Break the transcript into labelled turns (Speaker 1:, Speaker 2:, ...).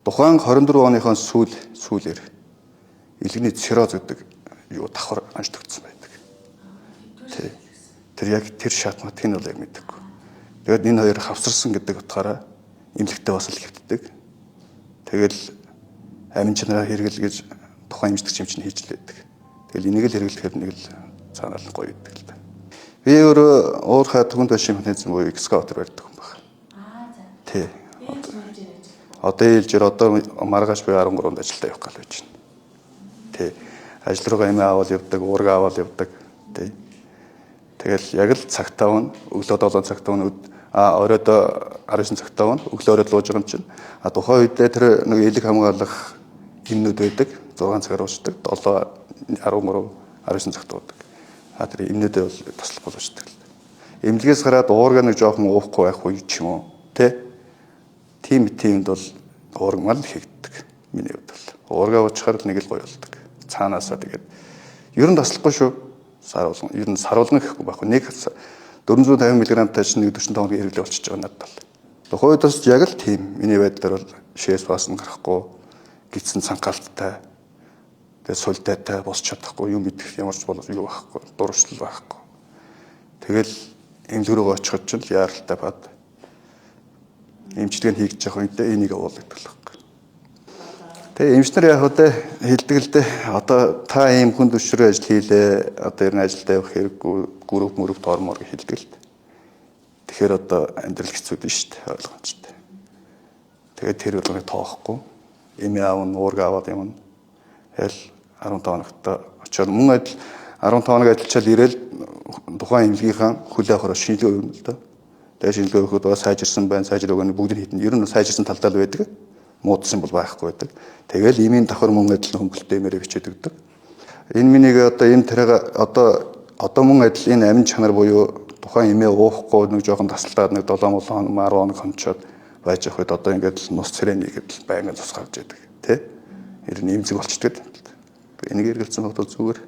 Speaker 1: Тухайн 24 оныхон сүүлээр илгэний цирроз гэдэг юу давхар онцлогдсон байдаг. Тэр яг тэр шат мат энэ бол яг мэдээгүй. Тэгээд энэ хоёр хавсарсан гэдэг утгаараа эмнэлэгтээ бас л хэвддэг. Тэгэл амин чанараа хэрэглэж тухайн эмчтэг чинь хийж лээдэг. Тэгэл энийг л хэрэглэхээр нэг л цаанаал нь гоё гэдэг л да. Би өөрөө уурхай түгэнд башин механизм буюу экскаватор барьдаг юм байна. Тий. Одоо ээлжээр одоо маргааш би 13-нд ажилдаа явах гал байж байна. Тий. Ажил руугаа эмээ аваад явдаг, уурга аваад явдаг. Тий. Тэгэл яг л цагтаа вон өглөө 7 цагтаа вон оройдоо 19 цагтаа вон өглөө оройд лууж байгаа юм чинь. Тухайн үедээ тэр нэг элэг хамгаалах гиннүүд байдаг. 6 цагаар уушдаг. 7 13 19 цагт уудаг. Тэр эмнүүдээ бол туслах боловчдаг. Эмнэлгээс гараад уурга нэг жоохон уухгүй байх үе ч юм уу. Тэ? Тиймд бол уурга мал хийгддэг. Миний хувьд бол. Уурга уучхаар нэг л гоё болдог. Цаанаасаа тэгээд ер нь таслахгүй шүү. Ер нь саруулган гэхгүй байхгүй. Нэг 450 мг-тай чинь 45 хоног хэрэглээ болчихж байгаа надад бол. Тухайн үед бас яг л тийм. Миний байдлаар бол шээс баасан гарахгүй, гидсэн цангаалттай, тэгээд сулдайтай босч чадахгүй, юм мэдэх ямар ч болов юу байхгүй, дуршлал байхгүй. Тэгэл эмнэлэг рүү очиход ч л яаралтай бод. Эмчилгээ хийж явах үедээ энийг уулагддаг л байхгүй. Тэгээ эмчнэр яг одоо хэлдэг л дээ. Одоо та ийм хүн төвшрөө ажил хийлээ. Одоо ер нь ажилдаа явах хэрэггүй, групп мөрөв тормоор хэлдэг л дээ. Тэгэхээр одоо амьдрал хэцүү дээ шүү дээ, ойлгомжтой. Тэгээд тэр болгоныг тоохгүй. Эмээ аав нь уурга аваад юм. Хэл 15 хоногтой очоод мөн адил 15 хоног ажиллачаал ирээл тухайн эмнэлгийнхаа хүлээ авахаар шинжилгээ өгнө л доо. Тэгээд шинжилгээ өгөхөд бас сайжирсан байна, сайжир өгнө бүгд нь хитэн. Ер нь сайжирсан талдаа л байдаг. Муудсан бол байхгүй байдаг. Тэгэл имийн давхар мөн адил хөнгөлтэй мэрэ бичээд өгдөг. Энэ минийг одоо энэ тэрэг одоо мөн адил энэ амин чанар буюу тухайн эмээ уухгүй нэг жоохон тасалдаад нэг 7 10 хоног хончоод байж явах үед одоо ингээд нус цэрэний гэдэл байнгын цус гарч идэг тий. Ер нь имзэг болчдөг. Энийг эргэлцсэн бол зүгээр